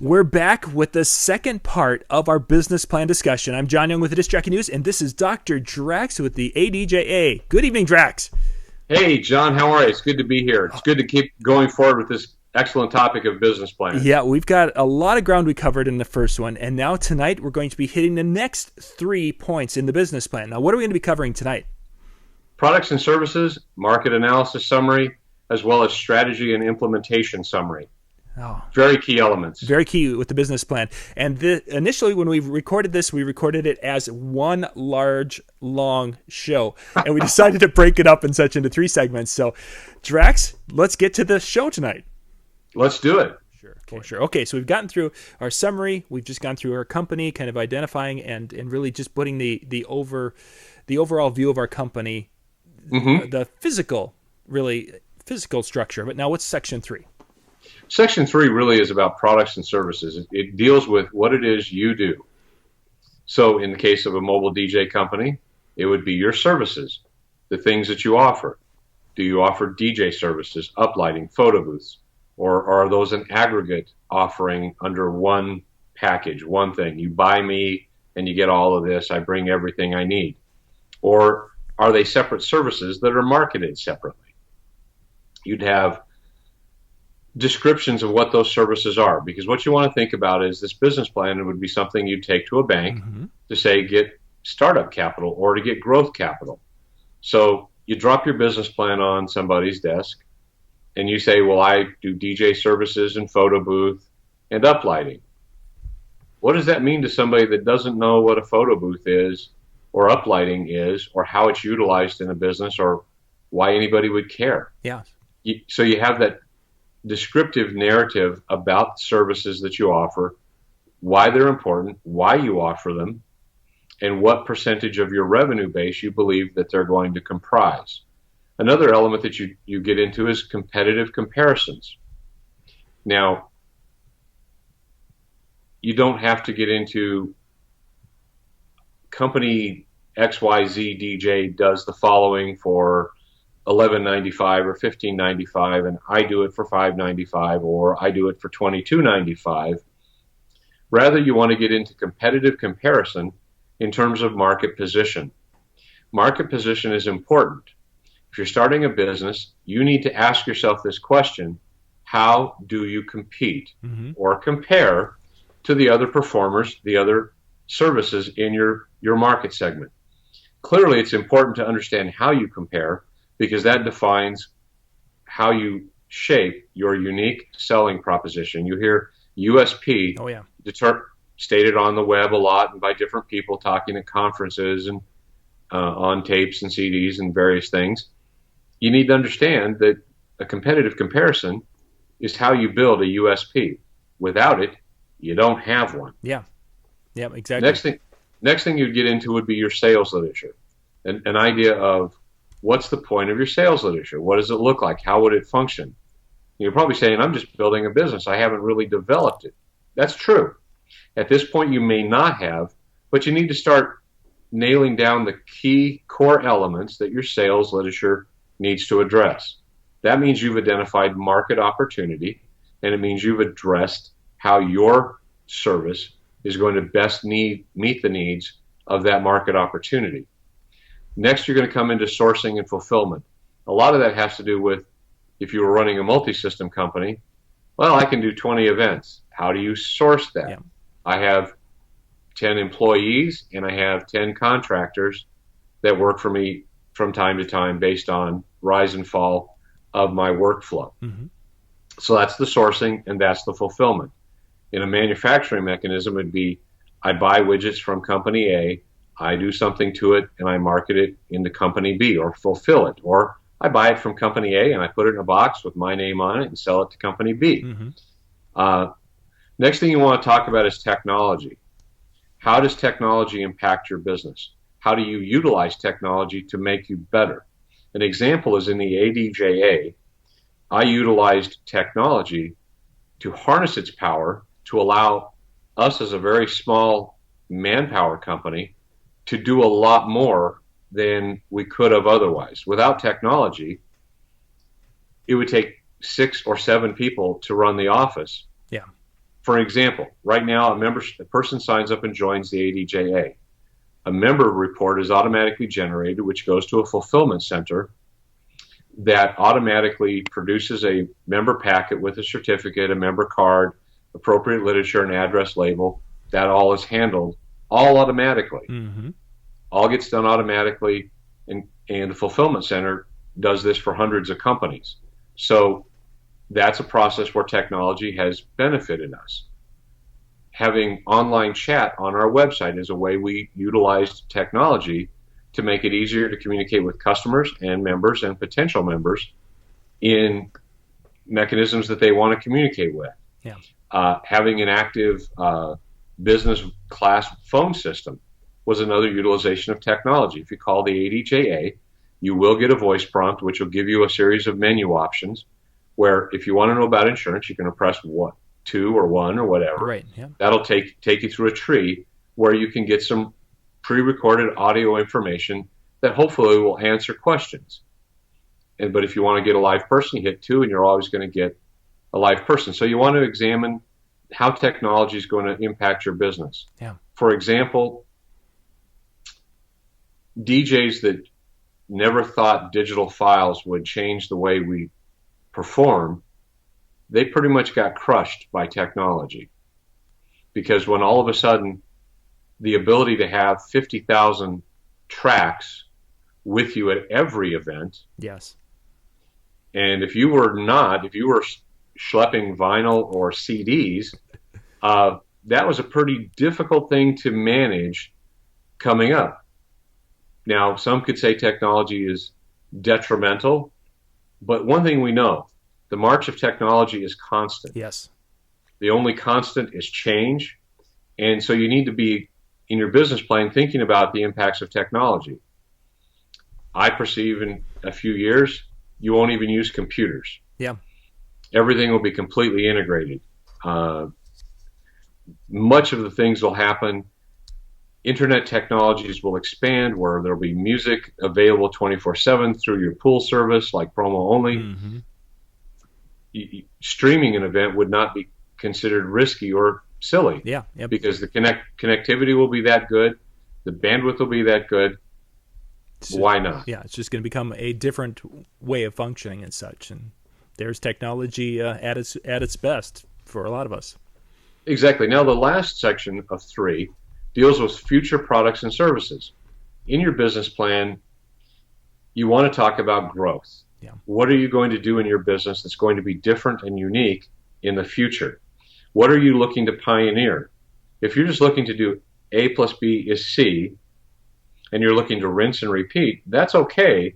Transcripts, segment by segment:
We're back with the second part of our business plan discussion. I'm John Young with the Disc Jockey News, and this is Dr. Drax with the ADJA. Good evening, Drax. Hey, John, how are you? It's good to be here. It's good to keep going forward with this excellent topic of business planning. Yeah, we've got a lot of ground we covered in the first one, and now tonight we're going to be hitting the next 3 points in the business plan. Now, what are we going to be covering tonight? Products and services, market analysis summary, as well as strategy and implementation summary. Oh, very key elements. Very key with the business plan. And initially, when we recorded this, we recorded it as one large, long show. And we decided to break it up into 3 segments. So, Drax, let's get to the show tonight. Let's do it. Sure. Okay, so we've gotten through our summary. We've just gone through our company, kind of identifying and really just putting the overall view of our company, the physical structure. But now what's Section 3? Section 3 really is about products and services. It deals with what it is you do. So in the case of a mobile DJ company, it would be your services, the things that you offer. Do you offer DJ services, uplighting, photo booths, or are those an aggregate offering under one package, one thing? You buy me and you get all of this. I bring everything I need. Or are they separate services that are marketed separately? You'd have descriptions of what those services are, because what you want to think about is this business plan would be something you'd take to a bank to say get startup capital or to get growth capital. So you drop your business plan on somebody's desk and you say, well, I do DJ services and photo booth and uplighting. What does that mean to somebody that doesn't know what a photo booth is or uplighting is or how it's utilized in a business or why anybody would care? Yeah. So you have that descriptive narrative about services that you offer, why they're important, why you offer them, and what percentage of your revenue base you believe that they're going to comprise. Another element that you get into is competitive comparisons. Now, you don't have to get into company XYZ DJ does the following for $11.95 or $15.95, and I do it for $5.95, or I do it for $22.95. Rather, you want to get into competitive comparison in terms of market position. Market position is important. If you're starting a business, you need to ask yourself this question: how do you compete or compare to the other performers, the other services in your market segment? Clearly, it's important to understand how you compare, because that defines how you shape your unique selling proposition. You hear USP stated on the web a lot and by different people talking at conferences and on tapes and CDs and various things. You need to understand that a competitive comparison is how you build a USP. Without it, you don't have one. Yeah, exactly. Next thing you'd get into would be your sales literature, an idea of what's the point of your sales literature? What does it look like? How would it function? You're probably saying, I'm just building a business. I haven't really developed it. That's true. At this point, you may not have, but you need to start nailing down the key core elements that your sales literature needs to address. That means you've identified market opportunity, and it means you've addressed how your service is going to best meet the needs of that market opportunity. Next, you're going to come into sourcing and fulfillment. A lot of that has to do with, if you were running a multi-system company, well, I can do 20 events. How do you source that? Yeah. I have 10 employees and I have 10 contractors that work for me from time to time based on rise and fall of my workflow. So that's the sourcing and that's the fulfillment. In a manufacturing mechanism, it'd be I buy widgets from company A, I do something to it, and I market it into company B or fulfill it. Or I buy it from company A and I put it in a box with my name on it and sell it to company B. Next thing you want to talk about is technology. How does technology impact your business? How do you utilize technology to make you better? An example is in the ADJA, I utilized technology to harness its power to allow us as a very small manpower company to do a lot more than we could have otherwise. Without technology, it would take 6 or 7 people to run the office. Yeah. For example, right now, a person signs up and joins the ADJA. A member report is automatically generated, which goes to a fulfillment center that automatically produces a member packet with a certificate, a member card, appropriate literature, and address label. That all is handled all automatically. Mm-hmm. All gets done automatically, and the fulfillment center does this for hundreds of companies. So that's a process where technology has benefited us. Having online chat on our website is a way we utilized technology to make it easier to communicate with customers and members and potential members in mechanisms that they want to communicate with. Yeah. Having an active business class phone system was another utilization of technology. If you call the ADJA, you will get a voice prompt, which will give you a series of menu options where if you want to know about insurance, you can press 2 or 1 or whatever. Right. Yeah. That'll take you through a tree where you can get some pre-recorded audio information that hopefully will answer questions. But if you want to get a live person, you hit 2, and you're always going to get a live person. So you want to examine how technology is going to impact your business. Yeah. For example, DJs that never thought digital files would change the way we perform, they pretty much got crushed by technology. Because when all of a sudden the ability to have 50,000 tracks with you at every event. Yes. And if you were schlepping vinyl or CDs, that was a pretty difficult thing to manage coming up. Now, some could say technology is detrimental, but one thing we know, the march of technology is constant. Yes. The only constant is change. And so you need to be, in your business plan, thinking about the impacts of technology. I perceive in a few years, you won't even use computers. Yeah. Everything will be completely integrated. Much of the things will happen. Internet technologies will expand where there'll be music available 24/7 through your pool service, like promo only. Mm-hmm. Streaming an event would not be considered risky or silly. Yeah. Yep. Because the connectivity will be that good, the bandwidth will be that good. Why not? Yeah, it's just going to become a different way of functioning and such. And there's technology at its best for a lot of us. Exactly. Now, the last section of 3 deals with future products and services. In your business plan, you want to talk about growth. Yeah. What are you going to do in your business that's going to be different and unique in the future? What are you looking to pioneer? If you're just looking to do A plus B is C, and you're looking to rinse and repeat, that's okay.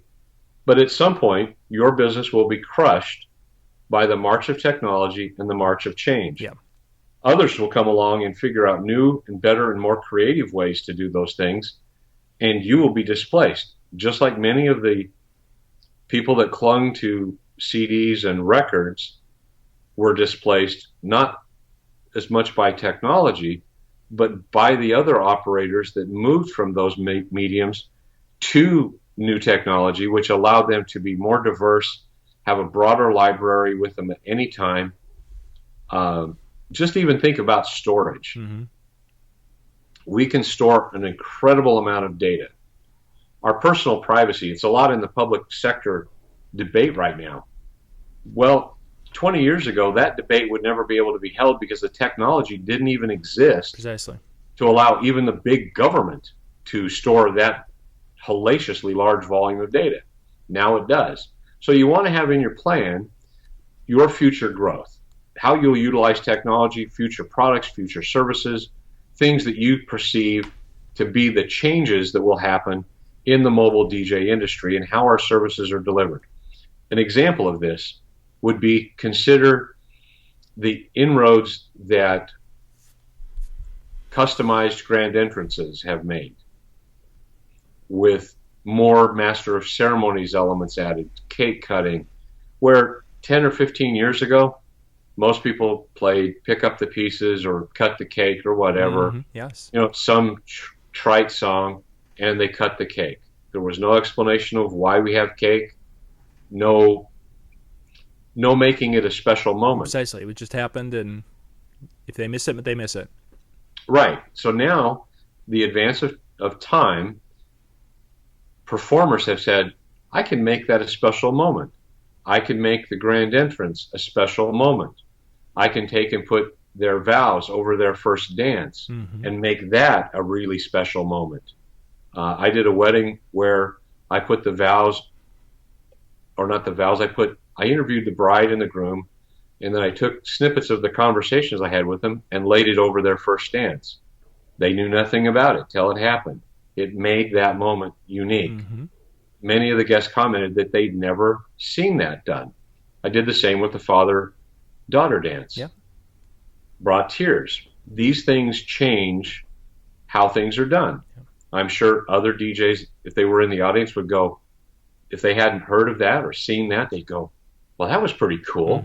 But at some point, your business will be crushed by the march of technology and the march of change. Yeah. Others will come along and figure out new and better and more creative ways to do those things, and you will be displaced. Just like many of the people that clung to CDs and records were displaced, not as much by technology, but by the other operators that moved from those mediums to new technology, which allowed them to be more diverse, have a broader library with them at any time. Just even think about storage. Mm-hmm. We can store an incredible amount of data. Our personal privacy, it's a lot in the public sector debate right now. Well, 20 years ago, that debate would never be able to be held because the technology didn't even exist. Precisely. To allow even the big government to store that hellaciously large volume of data. Now it does. So you want to have in your plan your future growth, how you'll utilize technology, future products, future services, things that you perceive to be the changes that will happen in the mobile DJ industry and how our services are delivered. An example of this would be consider the inroads that customized grand entrances have made with more master of ceremonies elements added, cake cutting, where 10 or 15 years ago, most people played pick up the pieces or cut the cake or whatever. Mm-hmm. Yes. Some trite song, and they cut the cake. There was no explanation of why we have cake, no making it a special moment. Precisely. It just happened, and If they miss it, they miss it. Right. So now, the advance of time, performers have said, I can make that a special moment. I can make the grand entrance a special moment. I can take and put their vows over their first dance and make that a really special moment. I did a wedding where I put the vows, or not the vows, I interviewed the bride and the groom, and then I took snippets of the conversations I had with them and laid it over their first dance. They knew nothing about it till it happened. It made that moment unique. Many of the guests commented that they'd never seen that done. I did the same with the father-daughter dance. Yeah. Brought tears. These things change how things are done. Yeah. I'm sure other DJs, if they were in the audience, would go, if they hadn't heard of that or seen that, they'd go, well, that was pretty cool.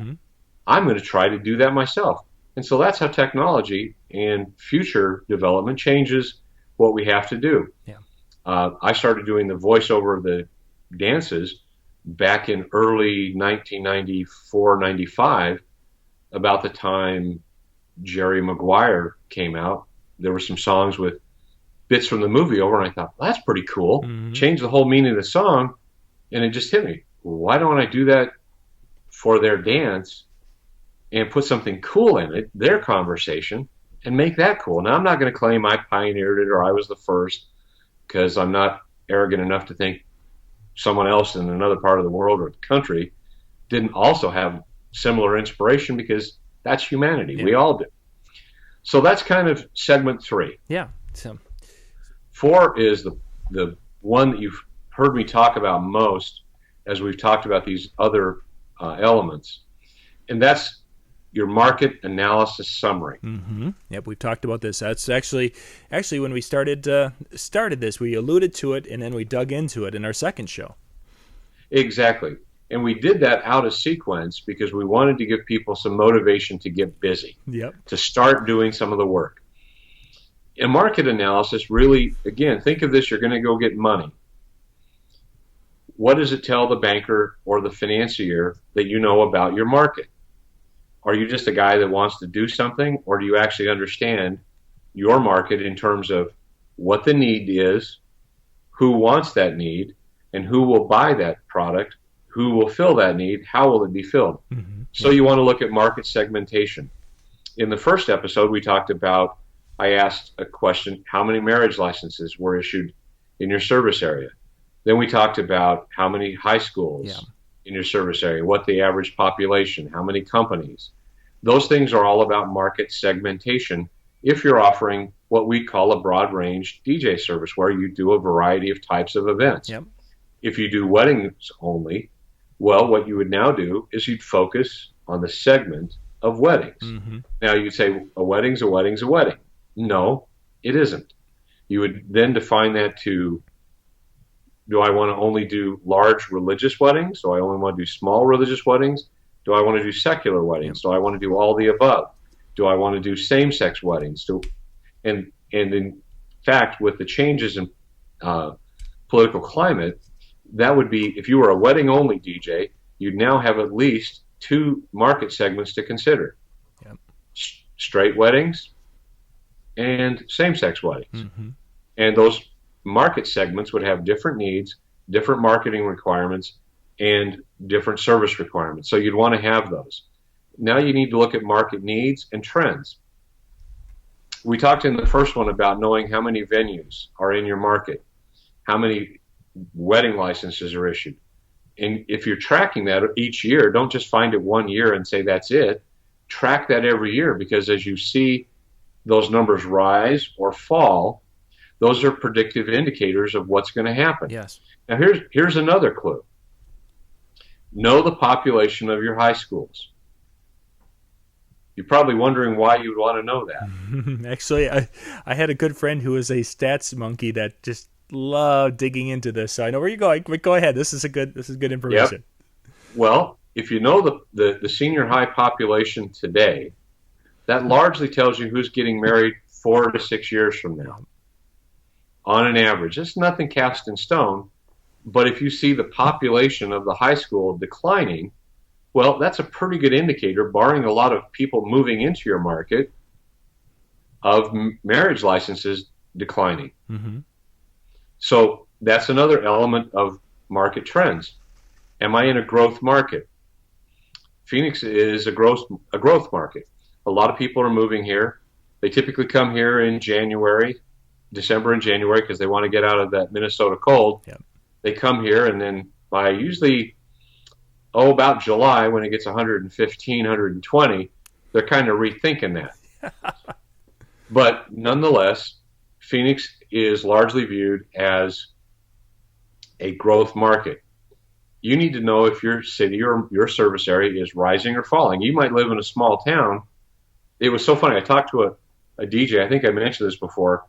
I'm going to try to do that myself. And so that's how technology and future development changes what we have to do. Yeah. I started doing the voiceover of the dances back in early 1994, 95, about the time Jerry Maguire came out. There were some songs with bits from the movie over, and I thought, well, that's pretty cool. Changed the whole meaning of the song, and it just hit me. Why don't I do that for their dance and put something cool in it, their conversation, and make that cool? Now, I'm not going to claim I pioneered it or I was the first, because I'm not arrogant enough to think someone else in another part of the world or the country didn't also have similar inspiration, because that's humanity. Yeah. We all do. So that's kind of segment 3. Yeah. So 4 is the one that you've heard me talk about most as we've talked about these other elements, and that's your market analysis summary. Yep, we've talked about this. That's actually when we started this, we alluded to it, and then we dug into it in our second show. Exactly. And we did that out of sequence because we wanted to give people some motivation to get busy, to start doing some of the work. In market analysis, really, again, think of this, you're going to go get money. What does it tell the banker or the financier that you know about your market? Are you just a guy that wants to do something, or do you actually understand your market in terms of what the need is, who wants that need, and who will buy that product, who will fill that need, how will it be filled? So you want to look at market segmentation. In the first episode, we talked about, I asked a question, how many marriage licenses were issued in your service area? Then we talked about how many high schools in your service area, what the average population, how many companies. Those things are all about market segmentation if you're offering what we call a broad range DJ service, where you do a variety of types of events. If you do weddings only, well, what you would now do is you'd focus on the segment of weddings. Now you'd say a wedding's a wedding's a wedding. No, it isn't. You would then define that to, do I want to only do large religious weddings? Do I only want to do small religious weddings? Do I want to do secular weddings? Do I want to do all the above? Do I want to do same-sex weddings? And in fact, with the changes in political climate, that would be, if you were a wedding-only DJ, you'd now have at least 2 market segments to consider. Straight weddings and same-sex weddings. And those market segments would have different needs, different marketing requirements, and different service requirements. So you'd want to have those. Now you need to look at market needs and trends. We talked in the first one about knowing how many venues are in your market, how many wedding licenses are issued. And if you're tracking that each year, don't just find it one year and say that's it. Track that every year, because as you see those numbers rise or fall, those are predictive indicators of what's going to happen. Now here's another clue. Know the population of your high schools. You're probably wondering why you'd want to know that. Actually, I had a good friend who was a stats monkey that just loved digging into this. So I know where you're going, but go ahead. This is good information. Well, if you know the senior high population today, that largely tells you who's getting married 4 to 6 years from now. On an average, it's nothing cast in stone, but if you see the population of the high school declining, well, that's a pretty good indicator, barring a lot of people moving into your market, of marriage licenses declining. Mm-hmm. So that's another element of market trends. Am I in a growth market? Phoenix is a growth market. A lot of people are moving here. They typically come here in December and January, because they want to get out of that Minnesota cold. Yep. They come here, and then by usually, about July, when it gets 115, 120, they're kind of rethinking that. But nonetheless, Phoenix is largely viewed as a growth market. You need to know if your city or your service area is rising or falling. You might live in a small town. It was so funny. I talked to a DJ. I think I mentioned this before.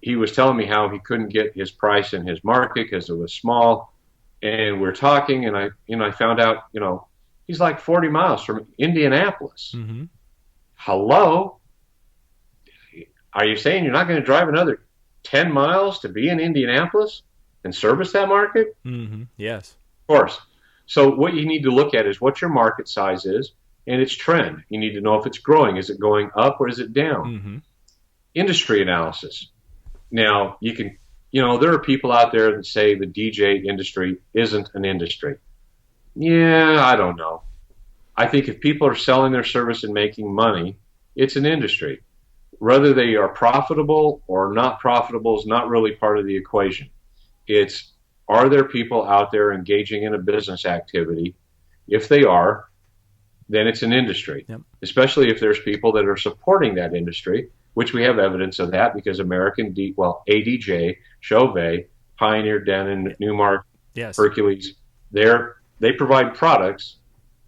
He was telling me how he couldn't get his price in his market because it was small. And we're talking, and I found out, he's like 40 miles from Indianapolis. Mm-hmm. Hello? Are you saying you're not going to drive another 10 miles to be in Indianapolis and service that market? Mm-hmm. Yes. Of course. So what you need to look at is what your market size is and its trend. You need to know if it's growing. Is it going up or is it down? Mm-hmm. Industry analysis. Now, there are people out there that say the DJ industry isn't an industry. Yeah, I don't know. I think if people are selling their service and making money, it's an industry. Whether they are profitable or not profitable is not really part of the equation. It's, are there people out there engaging in a business activity? If they are, then it's an industry. Yep. Especially if there's people that are supporting that industry, which we have evidence of that because ADJ, Chauvet, Pioneer, Denon, Newmark, yes. Hercules, they provide products.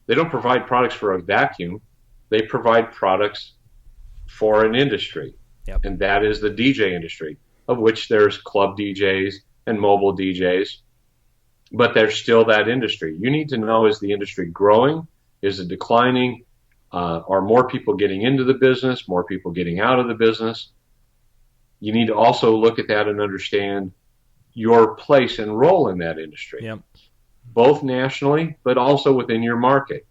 They don't provide products for a vacuum. They provide products for an industry. Yep. And that is the DJ industry, of which there's club DJs and mobile DJs, but there's still that industry. You need to know, is the industry growing? Is it declining? Are more people getting into the business? More people getting out of the business? You need to also look at that and understand your place and role in that industry, yep. both nationally, but also within your market.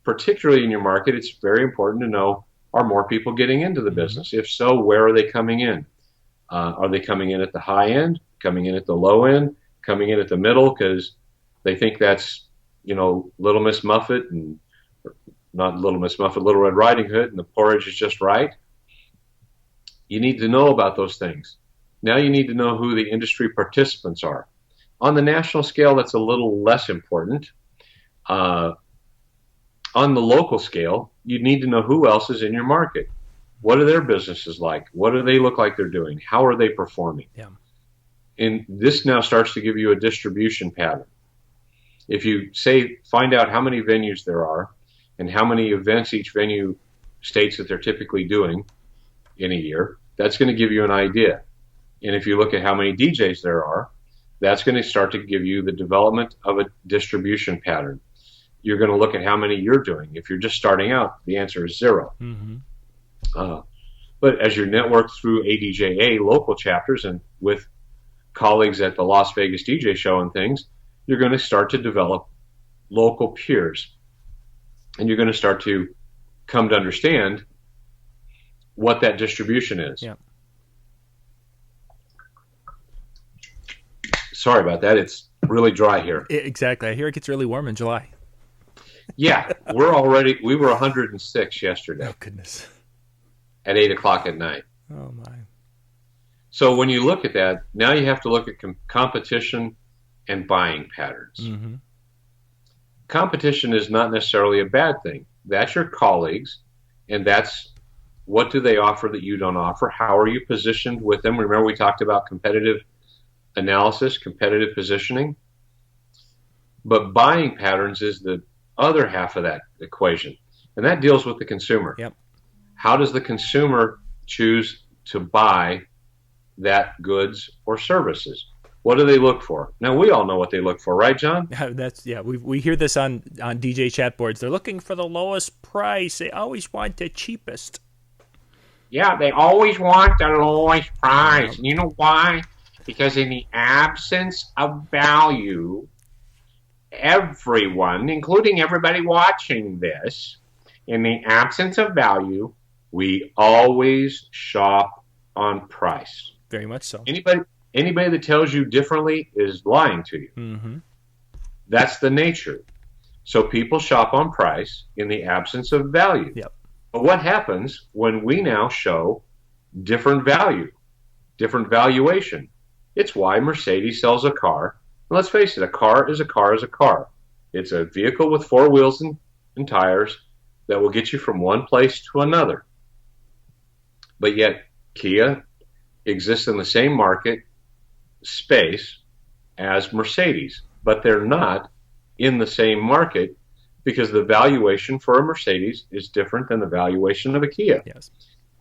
Particularly in your market, it's very important to know, are more people getting into the business? If so, where are they coming in? Are they coming in at the high end, coming in at the low end, coming in at the middle because they think that's, Little Miss Muffet and not Little Miss Muffet, Little Red Riding Hood, and the porridge is just right? You need to know about those things. Now you need to know who the industry participants are. On the national scale, that's a little less important. On the local scale, you need to know who else is in your market. What are their businesses like? What do they look like they're doing? How are they performing? Yeah. And this now starts to give you a distribution pattern. If you find out how many venues there are and how many events each venue states that they're typically doing in a year, that's going to give you an idea. And if you look at how many DJs there are, that's going to start to give you the development of a distribution pattern. You're going to look at how many you're doing. If you're just starting out, the answer is 0. Mm-hmm. But as you network through ADJA local chapters and with colleagues at the Las Vegas DJ show and things, you're going to start to develop local peers. And you're going to start to come to understand what that distribution is. Yeah. Sorry about that. It's really dry here. Exactly. I hear it gets really warm in July. Yeah. We were 106 yesterday. Oh, goodness. At 8 o'clock at night. Oh, my. So when you look at that, now you have to look at competition and buying patterns. Mm-hmm. Competition is not necessarily a bad thing. That's your colleagues, and that's what do they offer that you don't offer? How are you positioned with them? Remember we talked about competitive analysis, competitive positioning. But buying patterns is the other half of that equation, and that deals with the consumer. Yep. How does the consumer choose to buy that goods or services? What do they look for? Now, we all know what they look for, right, John? We hear this on DJ chat boards. They're looking for the lowest price. They always want the cheapest. Yeah, they always want the lowest price. You know why? Because in the absence of value, everyone, including everybody watching this, in the absence of value, We always shop on price. Very much so. Anybody that tells you differently is lying to you. Mm-hmm. That's the nature. So people shop on price in the absence of value. Yep. But what happens when we now show different value, different valuation? It's why Mercedes sells a car. And let's face it, a car is a car is a car. It's a vehicle with four wheels and tires that will get you from one place to another. But yet Kia exists in the same market space as Mercedes, but they're not in the same market because the valuation for a Mercedes is different than the valuation of a Kia. Yes.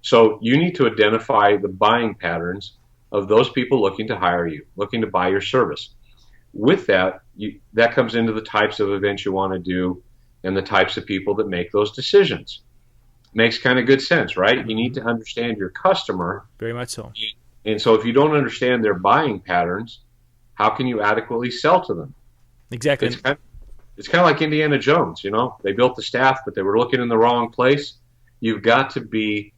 So you need to identify the buying patterns of those people looking to hire you, looking to buy your service. With that, that comes into the types of events you want to do and the types of people that make those decisions. Makes kind of good sense, right? You need to understand your customer. Very much so. And so if you don't understand their buying patterns, how can you adequately sell to them? Exactly. It's kind of like Indiana Jones, you know? They built the staff, but they were looking in the wrong place. You've got to be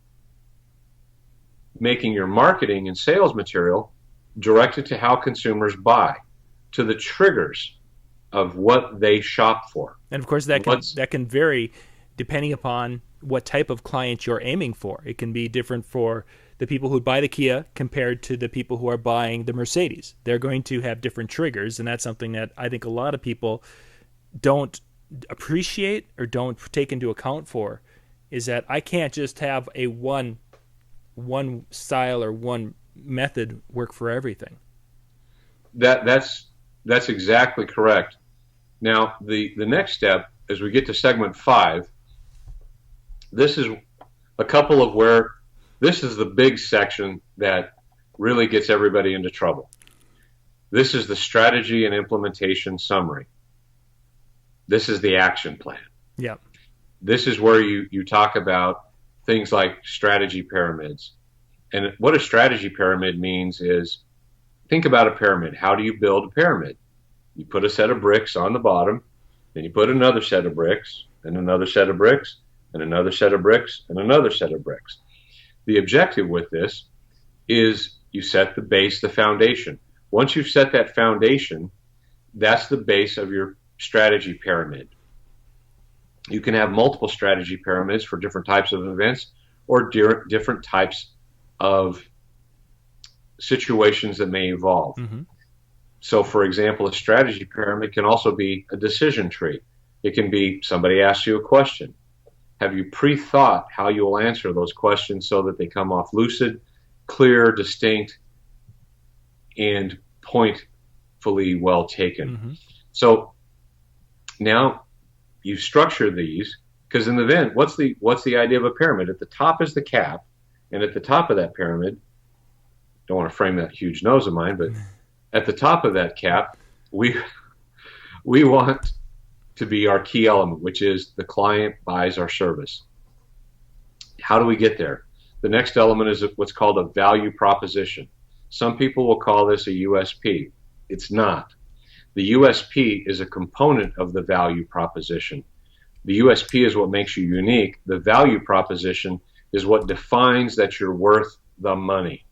making your marketing and sales material directed to how consumers buy, to the triggers of what they shop for. And of course that can vary depending upon what type of client you're aiming for. It can be different for the people who buy the Kia compared to the people who are buying the Mercedes. They're going to have different triggers, and that's something that I think a lot of people don't appreciate or don't take into account for, is that I can't just have a one style or one method work for everything. That's exactly correct. Now, the next step, as we get to segment 5, this is a couple of where this is the big section that really gets everybody into trouble. This is the strategy and implementation summary. This is the action plan. Yeah. This is where you talk about things like strategy pyramids. And what a strategy pyramid means is, think about a pyramid. How do you build a pyramid? You put a set of bricks on the bottom, then you put another set of bricks, and another set of bricks, and another set of bricks, and another set of bricks. The objective with this is you set the base, the foundation. Once you've set that foundation, that's the base of your strategy pyramid. You can have multiple strategy pyramids for different types of events or different types of situations that may evolve. Mm-hmm. So, for example, a strategy pyramid can also be a decision tree. It can be somebody asks you a question. Have you pre-thought how you will answer those questions so that they come off lucid, clear, distinct, and pointfully well taken? Mm-hmm. So now you structure these, because in the event, what's the idea of a pyramid? At the top is the cap, and at the top of that pyramid, don't want to frame that huge nose of mine, but at the top of that cap, we want to be our key element, which is the client buys our service. How do we get there? The next element is what's called a value proposition. Some people will call this a USP. It's not. The USP is a component of the value proposition. The USP is what makes you unique. The value proposition is what defines that you're worth the money.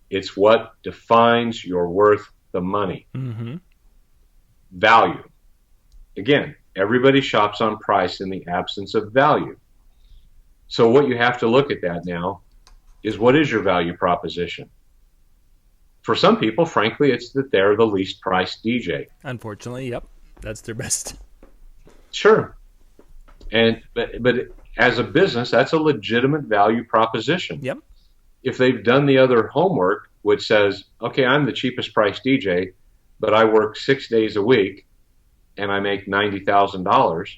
It's what defines you're worth the money. Mm-hmm. Value. Again, everybody shops on price in the absence of value. So what you have to look at that now is, what is your value proposition? For some people, frankly, it's that they're the least priced DJ. Unfortunately, yep. That's their best. Sure. But as a business, that's a legitimate value proposition. Yep. If they've done the other homework, which says, okay, I'm the cheapest priced DJ, but I work 6 days a week and I make $90,000,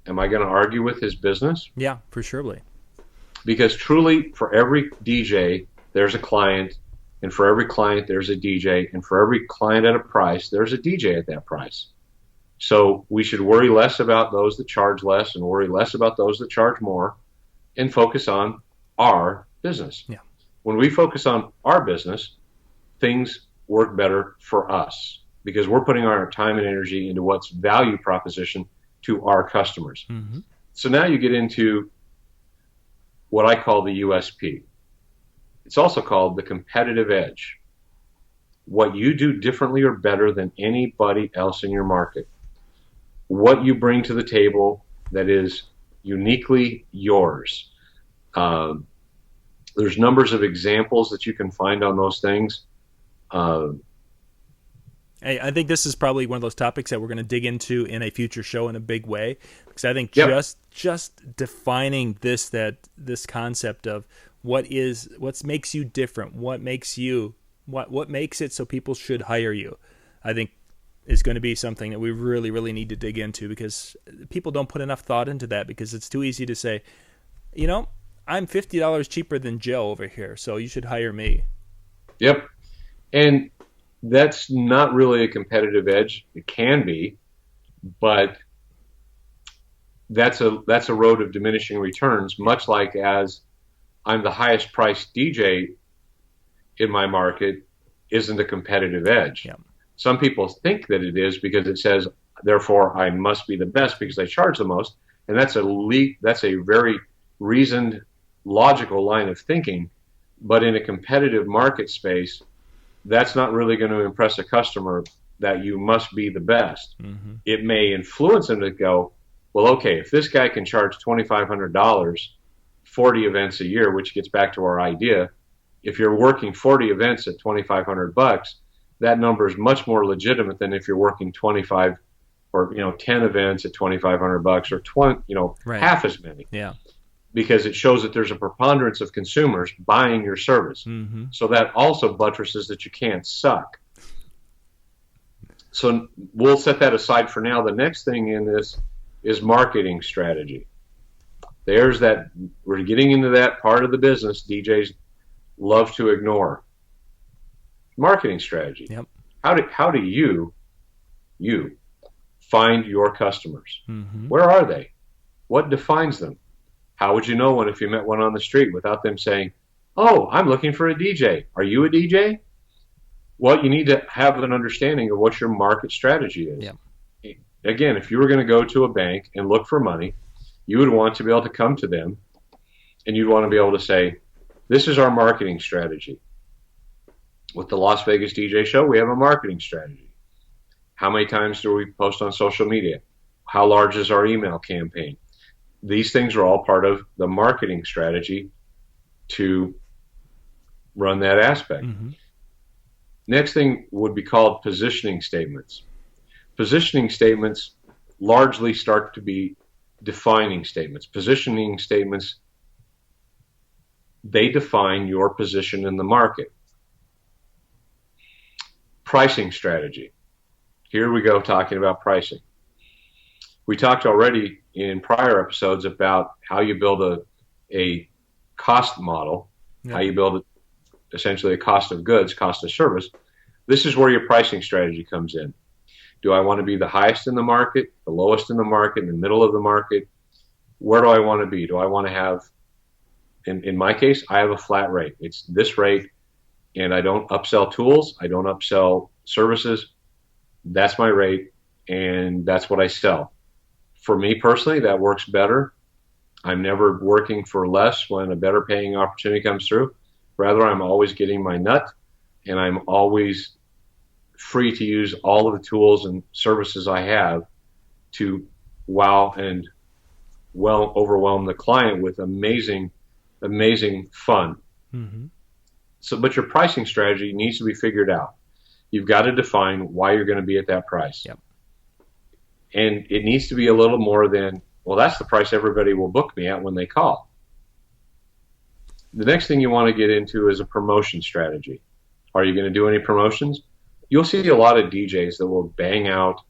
am I going to argue with his business? Yeah, for surely. Because truly, for every DJ, there's a client, and for every client, there's a DJ, and for every client at a price, there's a DJ at that price. So we should worry less about those that charge less and worry less about those that charge more, and focus on our business. Yeah. When we focus on our business, things work better for us because we're putting our time and energy into what's value proposition to our customers. Mm-hmm. So now you get into what I call the USP. It's also called the competitive edge. What you do differently or better than anybody else in your market. What you bring to the table that is uniquely yours. There's numbers of examples that you can find on those things. I think this is probably one of those topics that we're going to dig into in a future show in a big way, because I think just defining this concept of what makes you different, what makes it so people should hire you, I think is going to be something that we really, really need to dig into, because people don't put enough thought into that, because it's too easy to say, I'm $50 cheaper than Joe over here, so you should hire me. Yep. And that's not really a competitive edge. It can be, but that's a road of diminishing returns, much like as I'm the highest priced DJ in my market isn't a competitive edge. Yeah. Some people think that it is because it says, therefore, I must be the best because I charge the most. And that's a very reasoned, logical line of thinking. But in a competitive market space, that's not really going to impress a customer that you must be the best. Mm-hmm. It may influence them to go, well, okay, if this guy can charge $2,500, 40 events a year, which gets back to our idea, if you're working 40 events at $2,500, that number is much more legitimate than if you're working 25 or 10 events at $2,500 or 20, right. Half as many. Yeah. Because it shows that there's a preponderance of consumers buying your service. Mm-hmm. So that also buttresses that you can't suck. So we'll set that aside for now. The next thing in this is marketing strategy. There's that, we're getting into that part of the business DJs love to ignore. Marketing strategy. Yep. How do you find your customers? Mm-hmm. Where are they? What defines them? How would you know one if you met one on the street without them saying, oh, I'm looking for a DJ. Are you a DJ? Well, you need to have an understanding of what your market strategy is. Yeah. Again, if you were going to go to a bank and look for money, you would want to be able to come to them and you'd want to be able to say, this is our marketing strategy. With the Las Vegas DJ show, we have a marketing strategy. How many times do we post on social media? How large is our email campaign? These things are all part of the marketing strategy to run that aspect. Mm-hmm. Next thing would be called positioning statements. Positioning statements largely start to be defining statements. Positioning statements, they define your position in the market. Pricing strategy. Here we go talking about pricing. We talked already in prior episodes about how you build a cost model, how you build essentially a cost of goods, cost of service. This is where your pricing strategy comes in. Do I want to be the highest in the market, the lowest in the market, in the middle of the market? Where do I want to be? Do I want to have, in my case, I have a flat rate. It's this rate, and I don't upsell tools. I don't upsell services. That's my rate, and that's what I sell. For me personally, that works better. I'm never working for less when a better paying opportunity comes through. Rather, I'm always getting my nut, and I'm always free to use all of the tools and services I have to wow and overwhelm the client with amazing fun. Mm-hmm. But your pricing strategy needs to be figured out. You've got to define why you're going to be at that price. Yep. And it needs to be a little more than, well, that's the price everybody will book me at when they call. The next thing you want to get into is a promotion strategy. Are you going to do any promotions? You'll see a lot of DJs that will bang out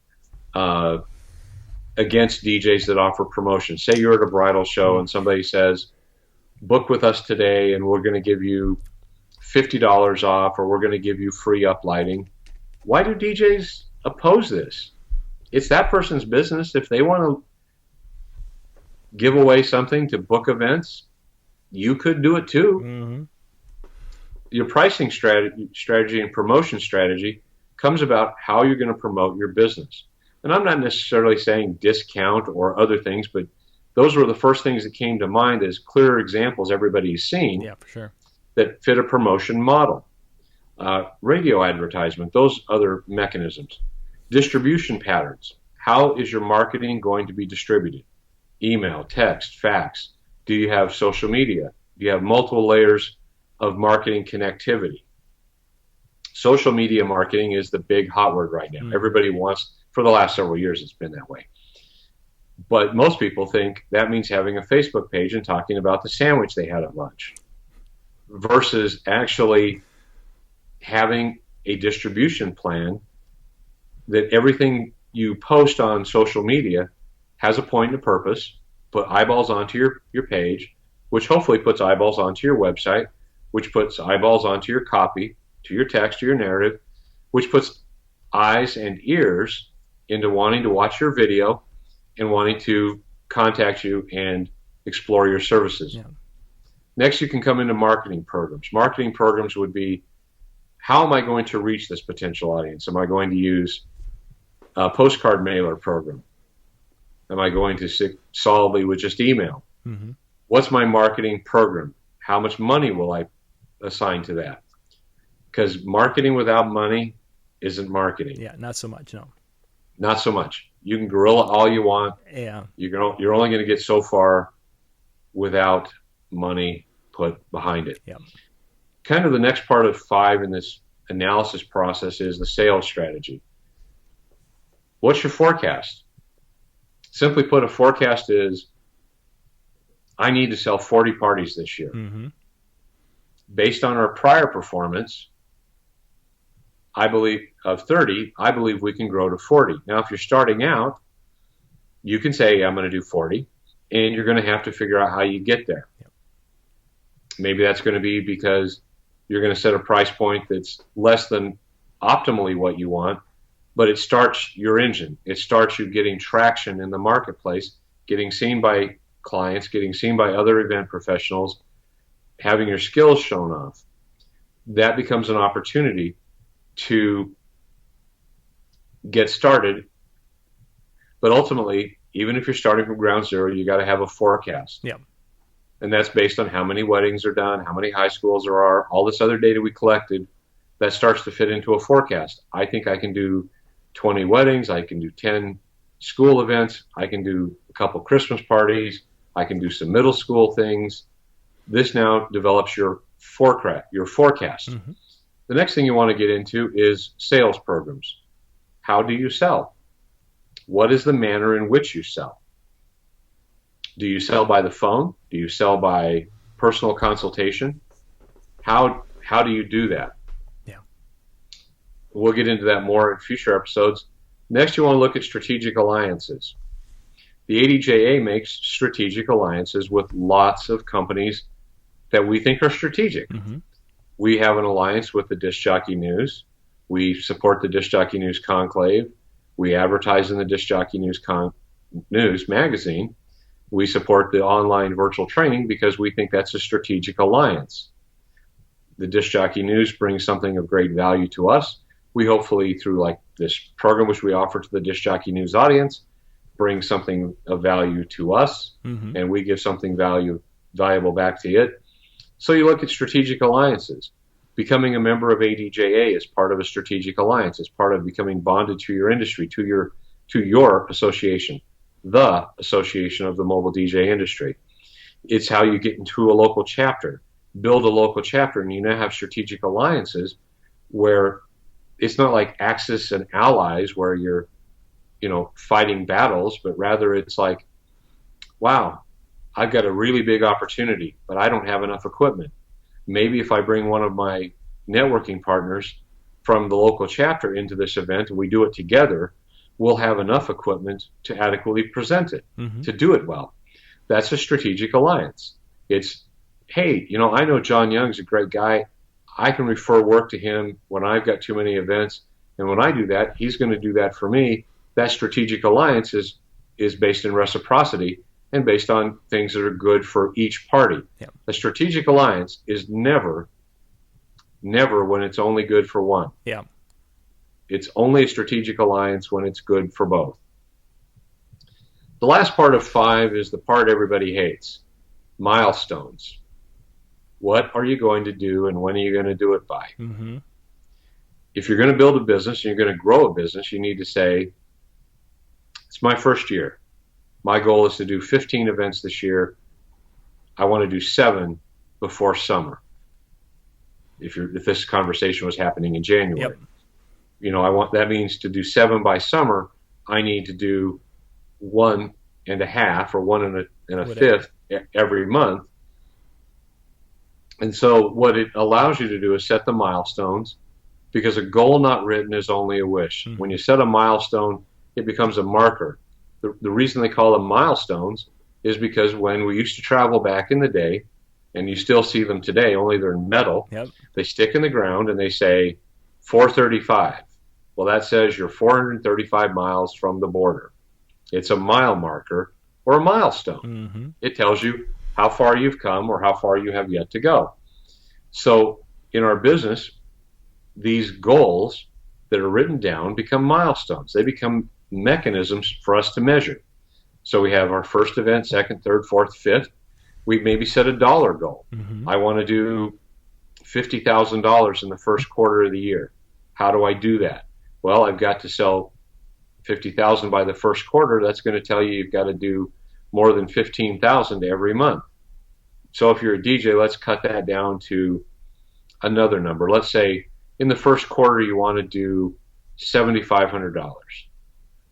against DJs that offer promotions. Say you're at a bridal show and somebody says, book with us today and we're going to give you $50 off or we're going to give you free uplighting. Why do DJs oppose this? It's that person's business. If they want to give away something to book events, you could do it too. Mm-hmm. Your pricing strategy and promotion strategy comes about how you're going to promote your business. And I'm not necessarily saying discount or other things, but Those were the first things that came to mind as clear examples everybody's seen. Yeah, for sure. That fit a promotion model. Radio advertisement, those other mechanisms. Distribution patterns. How is your marketing going to be distributed? Email, text, fax. Do you have social media? Do you have multiple layers of marketing connectivity? Social media marketing is the big hot word right now. Everybody wants, for the last several years, it's been that way. But most people think that means having a Facebook page and talking about the sandwich they had at lunch versus actually having a distribution plan that everything you post on social media has a point and a purpose, put eyeballs onto your page, which hopefully puts eyeballs onto your website, which puts eyeballs onto your copy, to your text, to your narrative, which puts eyes and ears into wanting to watch your video and wanting to contact you and explore your services. Yeah. Next, you can come into marketing programs. Marketing programs would be, how am I going to reach this potential audience? Am I going to use a postcard mailer program? Am I going to stick solidly with just email? Mm-hmm. What's my marketing program? How much money will I assign to that? Because marketing without money isn't marketing. Yeah, not so much, no. Not so much. You can guerrilla all you want. Yeah. You're only going to get so far without money put behind it. Yeah. Kind of the next part of 5 in this analysis process is the sales strategy. What's your forecast? Simply put, a forecast is, I need to sell 40 parties this year. Mm-hmm. Based on our prior performance, I believe of 30, I believe we can grow to 40. Now, if you're starting out, you can say, I'm going to do 40, and you're going to have to figure out how you get there. Yep. Maybe that's going to be because you're going to set a price point that's less than optimally what you want, but it starts your engine. It starts you getting traction in the marketplace, getting seen by clients, getting seen by other event professionals, having your skills shown off. That becomes an opportunity to get started. But ultimately, even if you're starting from ground zero, you got to have a forecast. Yeah. And that's based on how many weddings are done, how many high schools there are, all this other data we collected that starts to fit into a forecast. I think I can do 20 weddings. I can do 10 school events. I can do a couple Christmas parties. I can do some middle school things. This now develops your forecast. Mm-hmm. The next thing you want to get into is sales programs. How do you sell? What is the manner in which you sell? Do you sell by the phone? Do you sell by personal consultation? How do you do that? Yeah. We'll get into that more in future episodes. Next, you want to look at strategic alliances. The ADJA makes strategic alliances with lots of companies that we think are strategic. Mm-hmm. We have an alliance with the Disc Jockey News. We support the Disc Jockey News Conclave. We advertise in the Disc Jockey News magazine. We support the online virtual training because we think that's a strategic alliance. The Disc Jockey News brings something of great value to us. We hopefully, through like this program which we offer to the Disc Jockey News audience, bring something of value to us, mm-hmm. and we give something valuable back to it. So you look at strategic alliances. Becoming a member of ADJA is part of a strategic alliance. It's part of becoming bonded to your industry, to your association, the Association of the Mobile DJ Industry. It's how you get into a local chapter, build a local chapter, and you now have strategic alliances where it's not like Axis and allies where you're, fighting battles, but rather it's like, wow, I've got a really big opportunity, but I don't have enough equipment. Maybe if I bring one of my networking partners from the local chapter into this event and we do it together, we'll have enough equipment to adequately present it, mm-hmm. to do it well. That's a strategic alliance. It's, hey, I know John Young's a great guy. I can refer work to him when I've got too many events. And when I do that, he's going to do that for me. That strategic alliance is based in reciprocity and based on things that are good for each party. Yeah. A strategic alliance is never when it's only good for one. Yeah. It's only a strategic alliance when it's good for both. The last part of 5 is the part everybody hates. Milestones. What are you going to do and when are you going to do it by? Mm-hmm. If you're going to build a business and you're going to grow a business, you need to say, it's my first year. My goal is to do 15 events this year. I want to do 7 before summer. If this conversation was happening in January, yep. That means to do 7 by summer, I need to do 1.5 or 1.5 every month. And so what it allows you to do is set the milestones, because a goal not written is only a wish. Mm-hmm. When you set a milestone, it becomes a marker. The reason they call them milestones is because when we used to travel back in the day, and you still see them today, only they're in metal, yep. They stick in the ground and they say 435. Well, that says you're 435 miles from the border. It's a mile marker or a milestone. Mm-hmm. It tells you how far you've come or how far you have yet to go. So in our business, these goals that are written down become milestones. They become mechanisms for us to measure. So we have our first event, second, third, fourth, fifth. We maybe set a dollar goal. Mm-hmm. I want to do $50,000 in the first quarter of the year. How do I do that? Well, I've got to sell 50,000 by the first quarter. That's going to tell you you've got to do more than 15,000 every month. So if you're a DJ, let's cut that down to another number. Let's say in the first quarter you want to do $7,500.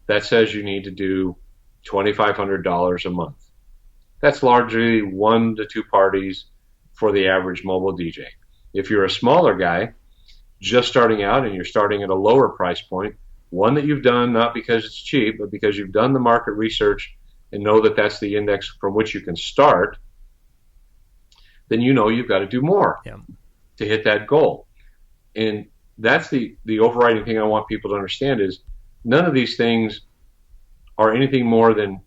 That says you need to do $2,500 a month. That's largely 1 to 2 parties for the average mobile DJ. If you're a smaller guy, just starting out and you're starting at a lower price point, one that you've done not because it's cheap, but because you've done the market research and know that that's the index from which you can start, then you know you've got to do more to hit that goal. And that's the overriding thing I want people to understand is none of these things are anything more than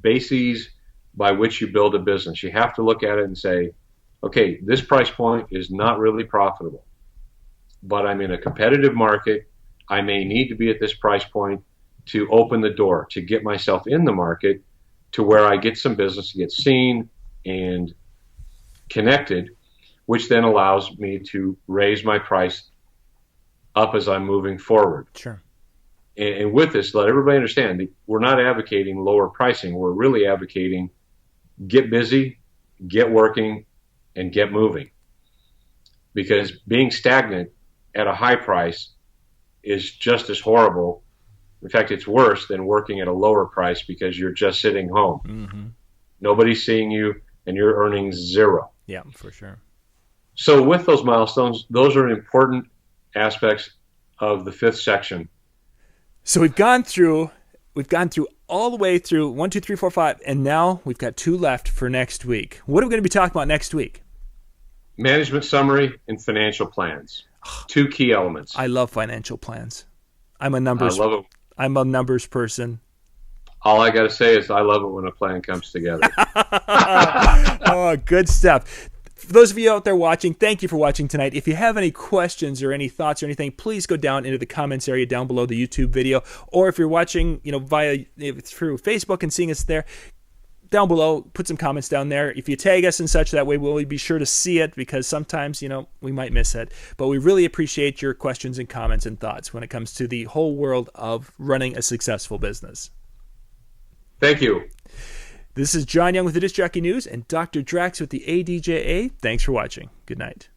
bases by which you build a business. You have to look at it and say, okay, this price point is not really profitable, but I'm in a competitive market. I may need to be at this price point to open the door, to get myself in the market to where I get some business, get seen and connected, which then allows me to raise my price up as I'm moving forward. Sure. And with this, let everybody understand, we're not advocating lower pricing. We're really advocating get busy, get working, and get moving. Because being stagnant at a high price is just as horrible. In fact, it's worse than working at a lower price because you're just sitting home. Mm-hmm. Nobody's seeing you, and you're earning 0. Yeah, for sure. So with those milestones, those are important aspects of the 5th section. So we've gone through all the way through 1, 2, 3, 4, 5, and now we've got 2 left for next week. What are we going to be talking about next week? Management summary and financial plans. 2 key elements. I love financial plans. I'm a numbers person. All I got to say is I love it when a plan comes together. Oh, good stuff. For those of you out there watching, thank you for watching tonight. If you have any questions or any thoughts or anything, please go down into the comments area down below the YouTube video. Or if you're watching, through Facebook and seeing us there, down below, put some comments down there. If you tag us and such, that way we'll be sure to see it, because sometimes, we might miss it. But we really appreciate your questions and comments and thoughts when it comes to the whole world of running a successful business. Thank you. This is John Young with the Disc Jockey News and Dr. Drax with the ADJA. Thanks for watching. Good night.